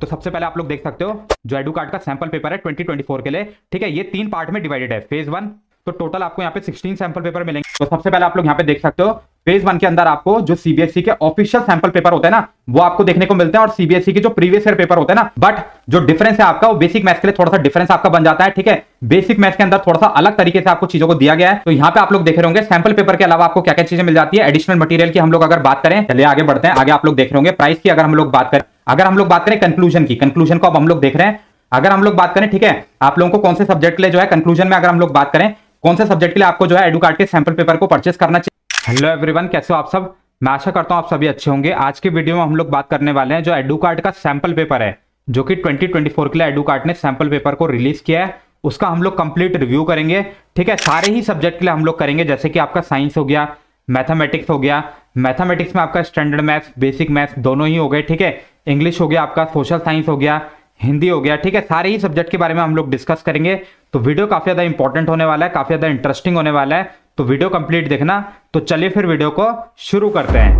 तो सबसे पहले आप लोग देख सकते हो जो एडू कार्ड का सैंपल पेपर है 2024 के लिए, ठीक है, ये 3 पार्ट में डिवाइडेड है। फेज 1, तो टोटल आपको यहाँ पे 16 सैंपल पेपर मिलेंगे। तो सबसे पहले आप लोग यहाँ पे देख सकते हो फेज 1 के अंदर आपको जो सीबीएसई के ऑफिशियल सैंपल पेपर होते हैं ना, वो आपको देखने को मिलते हैं, और सीबीएसई के जो प्रीवियस ईयर पेपर होते हैं ना, बट जो डिफरेंस है आपका वो बेसिक मैथ्स के लिए थोड़ा सा डिफरेंस आपका बन जाता है, ठीक है। बेसिक मैथ्स के अंदर थोड़ा सा अलग तरीके से आपको चीजों को दिया गया है। तो यहाँ पे आप लोग देख रहे होंगे सैंपल पेपर के अलावा आपको क्या क्या चीजें मिल जाती है। एडिशनल मटेरियल की हम लोग अगर बात करें, चलिए आगे बढ़ते हैं। आगे आप लोग देख रहे होंगे प्राइस की अगर हम लोग बात करें, कंक्लूजन की, कंक्लूजन को अब हम लोग देख रहे हैं। अगर हम लोग बात करें, ठीक है, आप लोगों को कौन से सब्जेक्ट के लिए जो है कंक्लूजन में अगर हम लोग बात करें, कौन से सब्जेक्ट के लिए आपको जो है एडू कार्ड के सैंपल पेपर को परचेस करना चाहिए। हेलो एवरीवन, कैसे हो आप सब। मैं आशा करता हूं आप सभी अच्छे होंगे। आज के वीडियो में हम लोग बात करने वाले हैं जो एडू कार्ड का सैंपल पेपर है, जो कि 2024 के लिए एडू कार्ड ने सैंपल पेपर को रिलीज किया है, उसका हम लोग कंप्लीट रिव्यू करेंगे, ठीक है। सारे ही सब्जेक्ट के लिए हम लोग करेंगे, जैसे कि आपका साइंस हो गया, मैथमेटिक्स हो गया, मैथमेटिक्स में आपका स्टैंडर्ड मैथ्स, बेसिक मैथ्स दोनों ही हो गए, ठीक है। इंग्लिश हो गया आपका, सोशल साइंस हो गया, हिंदी हो गया, ठीक है। सारे ही सब्जेक्ट के बारे में हम लोग डिस्कस करेंगे। तो वीडियो काफी ज्यादा इंपॉर्टेंट होने वाला है, काफी ज्यादा इंटरेस्टिंग होने वाला है, तो वीडियो कंप्लीट देखना। तो चलिए फिर वीडियो को शुरू करते हैं।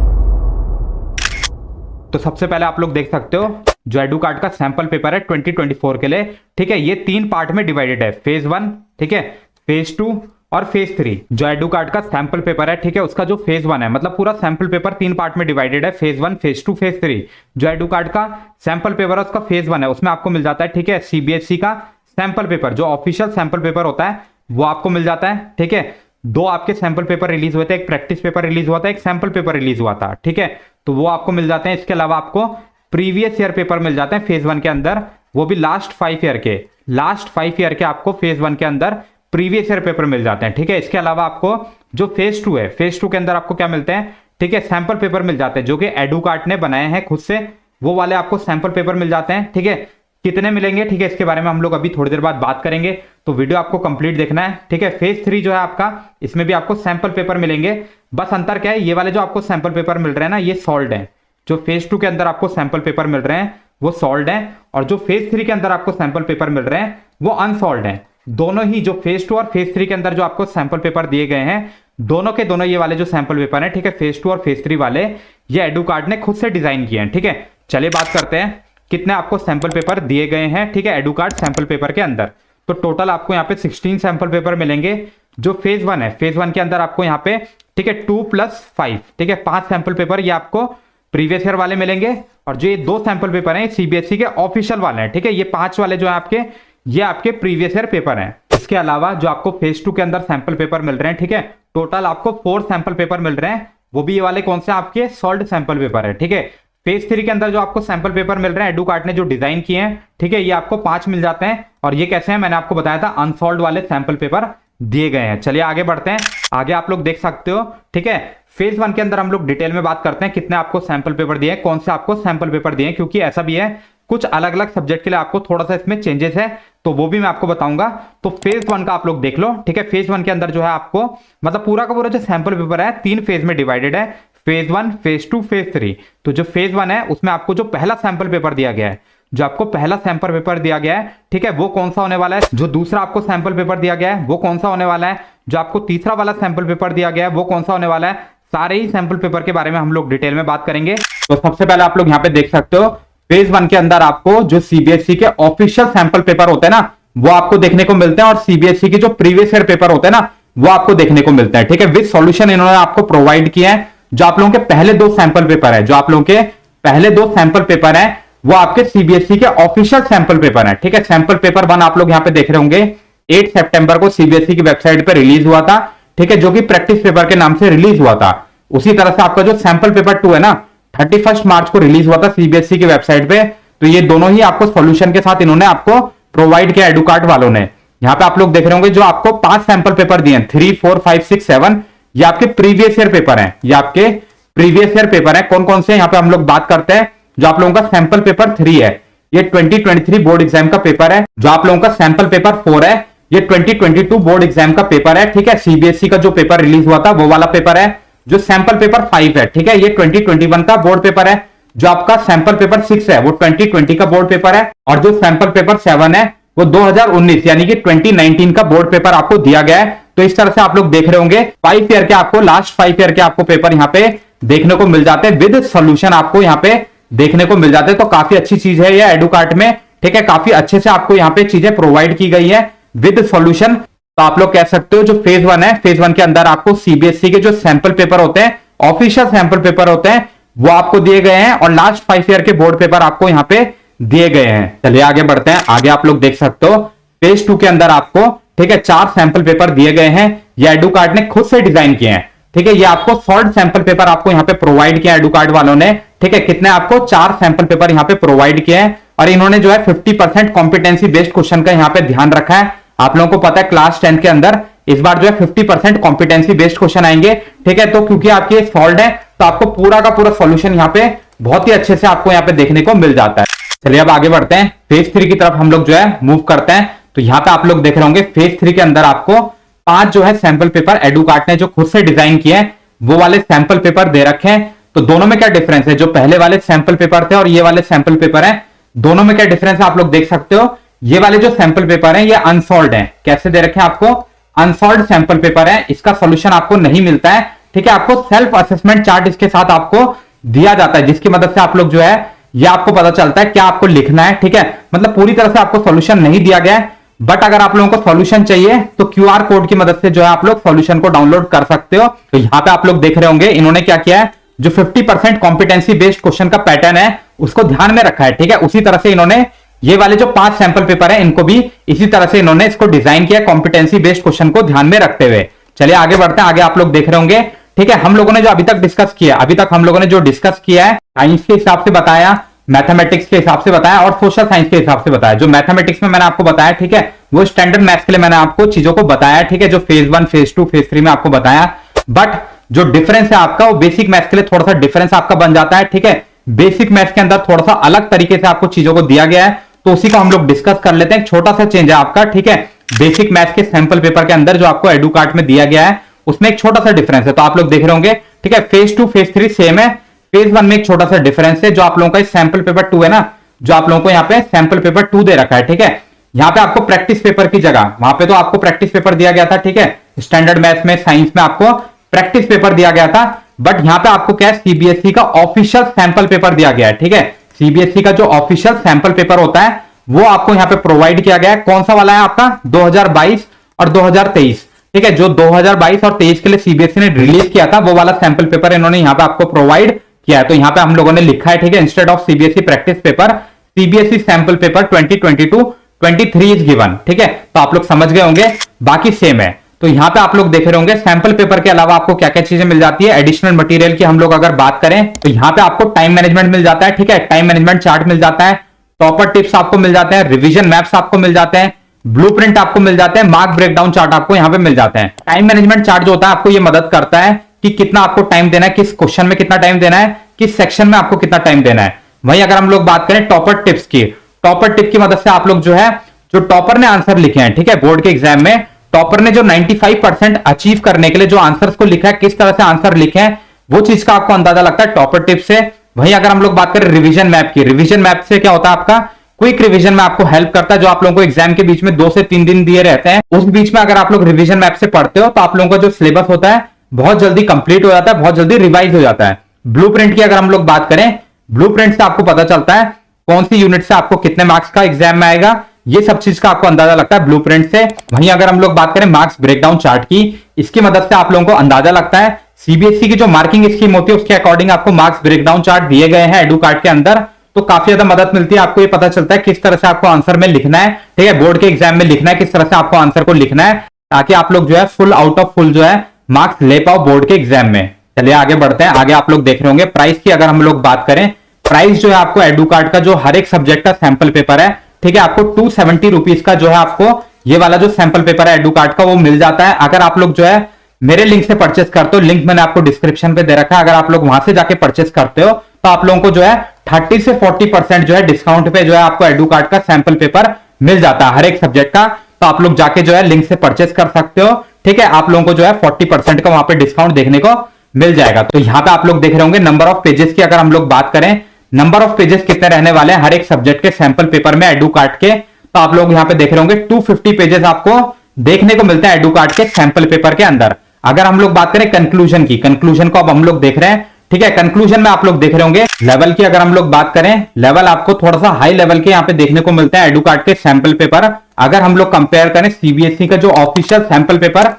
तो सबसे पहले आप लोग देख सकते हो जो एडू कार्ड का सैंपल पेपर है 2024 के लिए, ठीक है, ये 3 पार्ट में डिवाइडेड है। फेज 1, ठीक है, फेज 2 और फेज 3। जो एडू कार्ड का सैंपल पेपर है, ठीक है, उसका जो फेज 1 है, मतलब पूरा सैंपल पेपर 3 पार्ट में डिवाइडेड है। Phase 1, phase 2, phase 3। जो एडू कार्ड का सैंपल पेपर है उसका फेज 1 है, उसमें आपको मिल जाता है, ठीक है, सीबीएसई का सैंपल पेपर, जो ऑफिशियल सैंपल पेपर होता है वो आपको मिल जाता है, ठीक है। 2 आपके सैंपल पेपर रिलीज हुए थे, एक प्रैक्टिस पेपर रिलीज हुआ था, एक सैंपल पेपर रिलीज हुआ था, ठीक है, तो वो आपको मिल जाते हैं। इसके अलावा आपको प्रीवियस ईयर पेपर मिल जाते हैं फेज 1 के अंदर, वो भी लास्ट 5 ईयर के आपको फेज 1 के अंदर प्रीवियस ईयर पेपर मिल जाते हैं, ठीक है। इसके अलावा आपको जो फेज 2 है, फेज 2 के अंदर आपको क्या मिलते हैं, ठीक है, सैंपल पेपर मिल जाते हैं, जो कि एडू कार्ड ने बनाए हैं खुद से, वो वाले आपको सैंपल पेपर मिल जाते हैं, ठीक है। कितने मिलेंगे, ठीक है, इसके बारे में हम लोग अभी थोड़ी देर बाद बात करेंगे, तो वीडियो आपको कंप्लीट देखना है, ठीक है। फेज 3 जो है आपका, इसमें भी आपको सैंपल पेपर मिलेंगे। बस अंतर क्या है, ये वाले जो आपको सैंपल पेपर मिल रहे हैं ना, ये सॉल्व्ड है। जो फेज 2 के अंदर आपको सैंपल पेपर मिल रहे हैं वो सॉल्व्ड है, और जो फेज 3 के अंदर आपको सैंपल पेपर मिल रहे हैं वो अनसॉल्व्ड है। दोनों ही, जो फेज 2 और फेज 3 के अंदर जो आपको सैंपल पेपर दिए गए हैं, दोनों के दोनों ये वाले जो सैंपल पेपर हैं, ठीक है, फेज 2 और फेज 3 वाले, ये एडू कार्ड ने खुद से डिजाइन किए हैं, ठीक है। चलिए बात करते हैं कितने आपको सैंपल पेपर दिए गए हैं, ठीक है, एडू कार्ड सैंपल पेपर के अंदर। तो टोटल आपको यहाँ पे 16 सैंपल पेपर मिलेंगे। जो फेज 1 है, फेज 1 के अंदर आपको यहाँ पे, ठीक है, 2 + 5, ठीक है, 5 सैंपल पेपर ये आपको प्रीवियस ईयर वाले मिलेंगे, और जो ये 2 सैंपल पेपर हैं सीबीएसई के ऑफिशियल वाले हैं, ठीक है। ये 5 वाले जो है आपके, ये आपके प्रीवियस ईयर पेपर हैं। इसके अलावा जो आपको फेज 2 के अंदर सैंपल पेपर मिल रहे हैं, ठीक है, टोटल आपको 4 सैंपल पेपर मिल रहे हैं, वो भी ये वाले कौन से आपके सॉल्व्ड सैंपल पेपर है, ठीक है। फेज 3 के अंदर जो आपको सैंपल पेपर मिल रहे हैं एडू कार्ड ने जो डिजाइन किए हैं, ठीक है, ये आपको 5 मिल जाते हैं, और ये कैसे हैं मैंने आपको बताया था, अनसॉल्व्ड वाले सैंपल पेपर दिए गए हैं। चलिए आगे बढ़ते हैं। आगे आप लोग देख सकते हो, ठीक है, फेज 1 के अंदर हम लोग डिटेल में बात करते हैं कितने आपको सैंपल पेपर दिए, कौन से आपको सैंपल पेपर दिए, क्योंकि ऐसा भी है कुछ अलग अलग सब्जेक्ट के लिए आपको थोड़ा सा इसमें चेंजेस है, तो वो भी मैं आपको बताऊंगा। तो फेज 1 का आप लोग देख लो, ठीक है। फेज 1 के अंदर जो है आपको, मतलब पूरा का पूरा जो सैंपल पेपर है 3 फेज में डिवाइडेड है, फेज 1, फेज 2, फेज 3। तो जो फेज 1 है उसमें आपको जो पहला सैंपल पेपर दिया गया है, जो आपको पहला सैंपल पेपर दिया गया है, ठीक है, वो कौन सा होने वाला है। जो दूसरा आपको सैंपल पेपर दिया गया है वो कौन सा होने वाला है। जो आपको तीसरा वाला सैंपल पेपर दिया गया है वो कौन सा होने वाला है। सारे ही सैंपल पेपर के बारे में हम लोग डिटेल में बात करेंगे। तो सबसे पहले आप लोग यहाँ पे देख सकते हो फेज 1 के अंदर आपको जो सीबीएसई के ऑफिशियल सैंपल पेपर होते हैं ना, वो आपको देखने को मिलते हैं, और सीबीएसई के जो प्रीवियस ईयर पेपर होते हैं ना, वो आपको देखने को मिलते हैं, ठीक है। विद सॉल्यूशन इन्होंने आपको प्रोवाइड किया है। जो आप लोगों के पहले 2 सैंपल पेपर है, जो आप लोगों के पहले 2 सैंपल पेपर है, वो आपके सीबीएसई के ऑफिशियल सैंपल पेपर है, ठीक है। सैंपल पेपर 1 आप लोग यहाँ पे देख रहे होंगे 8 सितंबर को सीबीएसई की वेबसाइट पे रिलीज हुआ था, ठीक है, जो कि प्रैक्टिस पेपर के नाम से रिलीज हुआ था। उसी तरह से आपका जो सैंपल पेपर 2 है ना, 31 मार्च को रिलीज हुआ था सीबीएसई की वेबसाइट पे। तो ये दोनों ही आपको सॉल्यूशन के साथ इन्होंने आपको प्रोवाइड किया एडू कार्ड वालों ने। यहाँ पे आप लोग देख रहे होंगे जो आपको 5 सैंपल पेपर दिए हैं, 3, 4, 5, 6, 7, ये आपके प्रीवियस ईयर पेपर हैं, ये आपके प्रीवियस ईयर पेपर है। कौन कौन से यहाँ पे हम लोग बात करते हैं। जो आप लोगों का सैंपल पेपर 3 है, ये 2023 बोर्ड एग्जाम का पेपर है। जो आप लोगों का सैंपल पेपर 4 है, ये 2022 बोर्ड एग्जाम का पेपर है, ठीक है। सीबीएसई का जो पेपर रिलीज हुआ था वो वाला पेपर है। जो सैंपल पेपर 5 है, ठीक है, ये 2021 का बोर्ड पेपर है। जो आपका सैंपल पेपर 6 है वो 2020 का बोर्ड पेपर है, और जो सैंपल पेपर 7 है वो 2019 यानी कि 2019 का बोर्ड पेपर आपको दिया गया है। तो इस तरह से आप लोग देख रहे होंगे 5 ईयर के आपको, लास्ट 5 ईयर के आपको पेपर यहाँ पे देखने को मिल जाते हैं। विद सॉल्यूशन आपको यहाँ पे देखने को मिल जाते हैं। तो काफी अच्छी चीज है ये एडुकार्ट में, ठीक है। काफी अच्छे से आपको यहाँ पे चीजें प्रोवाइड की गई है विद सॉल्यूशन। तो आप लोग कह सकते हो जो फेज 1 है, फेज 1 के अंदर आपको सीबीएसई के जो सैंपल पेपर होते हैं, ऑफिशियल सैंपल पेपर होते हैं, वो आपको दिए गए हैं और लास्ट 5 ईयर के बोर्ड पेपर आपको यहाँ पे दिए गए हैं। चलिए आगे बढ़ते हैं। आगे आप लोग देख सकते हो फेज 2 के अंदर आपको, ठीक है, 4 सैंपल पेपर दिए गए हैं। ये एडुकार्ट ने खुद से डिजाइन किए हैं, ठीक है। ये आपको सॉल्ड सैंपल पेपर आपको यहाँ पे प्रोवाइड किया एडुकार्ट वालों ने, ठीक है। कितने आपको 4 सैंपल पेपर यहाँ पे प्रोवाइड किए हैं और इन्होंने जो है 50% कॉम्पिटेंसी बेस्ड क्वेश्चन का यहाँ पे ध्यान रखा है। आप लोगों को पता है क्लास 10 के अंदर इस बार जो है 50% कॉम्पिटेंसी बेस्ड क्वेश्चन आएंगे, ठीक है। तो क्योंकि आपके सॉल्ड है तो आपको पूरा का पूरा सॉल्यूशन यहाँ पे बहुत ही अच्छे से आपको यहाँ पे देखने को मिल जाता है। चलिए अब आगे बढ़ते हैं, फेज 3 की तरफ हम लोग जो है मूव करते हैं। तो यहाँ पे आप लोग देख रहे होंगे फेज 3 के अंदर आपको 5 जो है सैंपल पेपर एडुकार्ट ने जो खुद से डिजाइन किए हैं वो वाले सैंपल पेपर दे रखे हैं। तो दोनों में क्या डिफरेंस है, जो पहले वाले सैंपल पेपर थे और ये वाले सैंपल पेपर हैं, दोनों में क्या डिफरेंस है आप लोग देख सकते हो। ये वाले जो सैंपल पेपर हैं ये अनसॉल्व्ड हैं। कैसे दे रखे हैं आपको, अनसॉल्व्ड सैंपल पेपर है, इसका सॉल्यूशन आपको नहीं मिलता है, ठीक है। आपको सेल्फ असेसमेंट चार्ट इसके साथ आपको दिया जाता है, जिसकी मदद से आप लोग जो है ये आपको पता चलता है क्या आपको लिखना है, ठीक है। मतलब पूरी तरह से आपको सॉल्यूशन नहीं दिया गया है, बट अगर आप लोगों को सॉल्यूशन चाहिए तो क्यूआर कोड की मदद से जो है आप लोग सॉल्यूशन को डाउनलोड कर सकते हो। तो यहां पे आप लोग देख रहे होंगे इन्होंने क्या किया है, जो 50% कॉम्पिटेंसी बेस्ड क्वेश्चन का पैटर्न है उसको ध्यान में रखा है, ठीक है। उसी तरह से इन्होंने ये वाले जो 5 सैंपल पेपर है इनको भी इसी तरह से इन्होंने इसको डिजाइन किया कॉम्पिटेंसी बेस्ड क्वेश्चन को ध्यान में रखते हुए। चलिए आगे बढ़ते हैं। आगे आप लोग देख रहे होंगे, ठीक है, हम लोगों ने जो अभी तक डिस्कस किया, अभी तक हम लोगों ने जो डिस्कस किया है साइंस के हिसाब से बताया, मैथमेटिक्स के हिसाब से बताया और सोशल साइंस के हिसाब से बताया। जो मैथमेटिक्स में मैंने आपको बताया, ठीक है, वो स्टैंडर्ड मैथ्स के लिए मैंने आपको चीजों को बताया, ठीक है, जो फेज 1 फेज 2 फेज 3 में आपको बताया। बट जो डिफरेंस है आपका वो बेसिक मैथ्स के लिए थोड़ा सा डिफरेंस आपका बन जाता है, ठीक है। बेसिक मैथ्स के अंदर थोड़ा सा अलग तरीके से आपको चीजों को दिया गया है, तो उसी को हम लोग डिस्कस कर लेते हैं। छोटा सा चेंज है आपका, ठीक है। बेसिक मैथ्स के सैंपल पेपर के अंदर जो आपको एडुकार्ट में दिया गया है उसमें एक छोटा सा डिफरेंस है। तो आप लोग देख रहे होंगे, ठीक है, फेज 2 फेज 3 सेम है, फेज 1 में एक छोटा सा डिफरेंस है। जो आप लोगों का सैंपल पेपर 2 है ना, जो आप लोगों को यहाँ पे सैंपल पेपर 2 दे रखा है, ठीक है। यहाँ पे आपको प्रैक्टिस पेपर की जगह, वहां पे तो आपको प्रैक्टिस पेपर दिया गया था, ठीक है, स्टैंडर्ड मैथ्स में साइंस में आपको प्रैक्टिस पेपर दिया गया था, बट यहाँ पे आपको क्या है, सीबीएसई का ऑफिशियल सैंपल पेपर दिया गया है, ठीक है। सीबीएसई का जो ऑफिशियल सैंपल पेपर होता है वो आपको यहाँ पे प्रोवाइड किया गया है। कौन सा वाला है आपका, 2022 और 2023, ठीक है। जो 2022 और 23 के लिए सीबीएसई ने रिलीज किया था वो वाला सैंपल पेपर इन्होंने यहाँ पे आपको प्रोवाइड किया है। तो यहाँ पे हम लोगों ने लिखा है, ठीक है, instead of CBSE practice paper, CBSE sample paper 2022-23 is given, ठीक है। तो आप लोग समझ गए होंगे, बाकी सेम है। तो यहाँ पे आप लोग देख रहे होंगे सैंपल पेपर के अलावा आपको क्या क्या चीजें मिल जाती है। एडिशनल मटेरियल की हम लोग अगर बात करें तो यहाँ पे आपको टाइम मैनेजमेंट मिल जाता है, ठीक है, टाइम मैनेजमेंट चार्ट मिल जाता है, टॉपर टिप्स आपको मिल जाते हैं, रिवीजन मैप्स आपको मिल जाते हैं, ब्लूप्रिंट आपको मिल जाते हैं, मार्क ब्रेकडाउन चार्ट आपको यहाँ पे मिल जाते हैं। टाइम मैनेजमेंट चार्ट जो होता है आपको ये मदद करता है कि कितना आपको टाइम देना है, किस क्वेश्चन में कितना टाइम देना है, किस सेक्शन में आपको कितना टाइम देना है। वहीं अगर हम लोग बात करें टॉपर टिप्स की, टॉपर टिप की मदद से आप लोग जो है, जो टॉपर ने आंसर लिखे हैं, ठीक है, बोर्ड के एग्जाम में टॉपर ने जो 95% अचीव करने के लिए जो आंसर्स को लिखा है, किस तरह से आंसर लिखे हैं, वो चीज का आपको अंदाजा लगता है टॉपर टिप से। वहीं अगर हम लोग बात करें रिवीजन मैप की, रिवीजन मैप से क्या होता है आपका क्विक रिवीजन में आपको हेल्प करता है। जो आप लोगों को एग्जाम के बीच में 2 से 3 दिन दिए रहते हैं, उस बीच में अगर आप लोग रिवीजन मैप से पढ़ते हो तो आप लोगों का जो सिलेबस होता है बहुत जल्दी कंप्लीट हो जाता है, बहुत जल्दी रिवाइज हो जाता है। ब्लूप्रिंट की अगर हम लोग बात करें, ब्लूप्रिंट से आपको पता चलता है कौन सी यूनिट से आपको कितने मार्क्स का एग्जाम में आएगा, ये सब चीज का आपको अंदाजा लगता है ब्लूप्रिंट से। वहीं अगर हम लोग बात करें मार्क्स ब्रेकडाउन चार्ट की, इसकी मदद से आप लोगों को अंदाजा लगता है सीबीएसई की जो मार्किंग स्कीम होती है उसके अकॉर्डिंग आपको मार्क्स ब्रेकडाउन चार्ट दिए गए हैं एडुकार्ट के अंदर, तो काफी ज्यादा मदद मिलती है। आपको ये पता चलता है किस तरह से आपको आंसर में लिखना है, ठीक है, बोर्ड के एग्जाम में लिखना है, किस तरह से आपको आंसर को लिखना है, ताकि आप लोग जो है फुल आउट ऑफ फुल जो है मार्क्स ले पाओ बोर्ड के एग्जाम में। चलिए आगे बढ़ते हैं। आगे आप लोग देख रहे होंगे प्राइस की अगर हम लोग बात करें, प्राइस जो है आपको एडुकार्ट का जो हर एक सब्जेक्ट का सैंपल पेपर है, ठीक है, आपको 270 रुपीज का जो है आपको ये वाला जो सैंपल पेपर है एडुकार्ट का वो मिल जाता है। अगर आप लोग जो है मेरे लिंक से परचेस करते हो, लिंक मैंने आपको डिस्क्रिप्शन पे दे रखा है, अगर आप लोग वहां से जाके परचेस करते हो तो आप लोगों को जो है 30 से 40% जो है डिस्काउंट पे जो है आपको एडुकार्ट का सैंपल पेपर मिल जाता है हर एक सब्जेक्ट का। तो आप लोग जाके जो है लिंक से परचेस कर सकते हो, ठीक है, आप लोगों को जो है 40% का वहां पे डिस्काउंट देखने को मिल जाएगा। तो यहाँ पे आप लोग देख रहे होंगे नंबर ऑफ पेजेस की अगर हम लोग बात करें, नंबर ऑफ पेजेस कितने रहने वाले हैं हर एक सब्जेक्ट के सैंपल पेपर में एडुकार्ट के, तो आप लोग यहाँ पे देख रहे होंगे 250 पेजेस आपको देखने को मिलते हैं एडुकार्ट के सैंपल पेपर के अंदर। अगर हम लोग बात करें कंक्लूजन की, कंक्लूजन को अब हम लोग देख रहे हैं, ठीक है। कंक्लूजन में आप लोग देख रहे होंगे लेवल की अगर हम लोग बात करें, लेवल आपको थोड़ा सा हाई लेवल के यहाँ पे देखने को मिलते हैं एडुकार्ड के सैंपल पेपर। अगर हम लोग कंपेयर करें सीबीएसई का जो ऑफिशियल सैंपल पेपर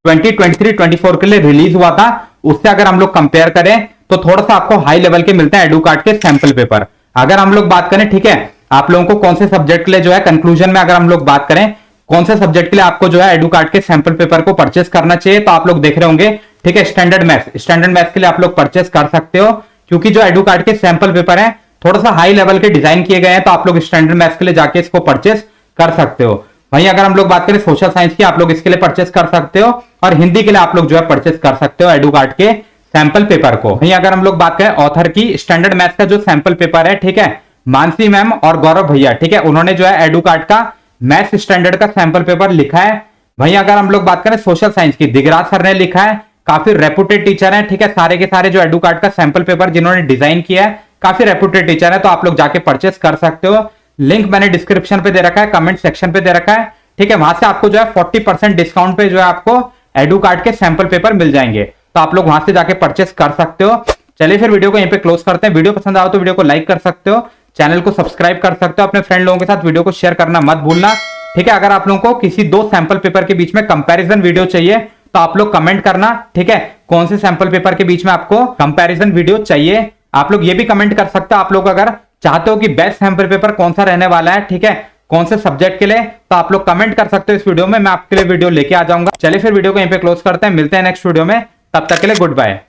2023-24 के लिए रिलीज हुआ था, उससे अगर हम लोग कंपेयर करें तो थोड़ा सा आपको हाई लेवल के मिलते हैं एडुकार्ड के सैंपल पेपर। अगर हम लोग बात करें, ठीक है, आप लोगों को कौन से सब्जेक्ट के लिए जो है कंक्लूजन में अगर हम लोग बात करें कौन से सब्जेक्ट के लिए आपको जो है एडुकार्ड के सैंपल पेपर को परचेस करना चाहिए, तो आप लोग देख रहे होंगे, ठीक है, स्टैंडर्ड मैथ्स के लिए आप लोग परचेस कर सकते हो, क्योंकि जो एडुकार्ड के सैंपल पेपर है थोड़ा सा हाई लेवल के डिजाइन किए गए हैं, तो आप लोग स्टैंडर्ड मैथ्स के लिए जाके इसको परचेस कर सकते हो। वहीं अगर हम लोग बात करें सोशल साइंस की, आप लोग इसके लिए परचेस कर सकते हो, और हिंदी के लिए आप लोग जो है परचेस कर सकते हो एडुकार्ड के सैंपल पेपर को। वहीं अगर हम लोग बात करें ऑथर की, स्टैंडर्ड मैथ्स का जो सैंपल पेपर है, ठीक है, मानसी मैम और गौरव भैया, ठीक है, उन्होंने जो है एडुकार्ड का मैथ्स स्टैंडर्ड का सैंपल पेपर लिखा है। वहीं अगर हम लोग बात करें सोशल साइंस की, दिगराज सर ने लिखा है, काफी रेपुटेड टीचर है, ठीक है, सारे के सारे जो एडुकार्ड का सैंपल पेपर जिन्होंने डिजाइन किया है काफी रेपुटेड टीचर है, तो आप लोग जाके परचेस कर सकते हो। लिंक मैंने डिस्क्रिप्शन पे दे रखा है, कमेंट सेक्शन पे दे रखा है, ठीक है, वहां से आपको जो है 40% डिस्काउंट पे जो है आपको एडुकार्ड के सैंपल पेपर मिल जाएंगे, तो आप लोग वहां से जाके परचेस कर सकते हो। चलिए फिर वीडियो को यहीं पे क्लोज करते हैं। वीडियो पसंद आओ तो वीडियो को लाइक कर सकते हो, चैनल को सब्सक्राइब कर सकते हो, अपने फ्रेंड लोगों के साथ वीडियो को शेयर करना मत भूलना, ठीक है। अगर आप लोगों को किसी दो सैंपल पेपर के बीच में कंपैरिजन वीडियो चाहिए तो आप लोग कमेंट करना, ठीक है, कौन से सैंपल पेपर के बीच में आपको कंपैरिजन वीडियो चाहिए। आप लोग ये भी कमेंट कर सकते हो आप लोग अगर चाहते हो कि बेस्ट सैंपल पेपर कौन सा रहने वाला है, ठीक है, कौन से सब्जेक्ट के लिए, तो आप लोग कमेंट कर सकते हो इस वीडियो में, मैं आपके लिए वीडियो लेके आ जाऊंगा। चलिए फिर वीडियो को यहीं पे क्लोज करते हैं, मिलते हैं नेक्स्ट वीडियो में, तब तक के लिए गुड बाय।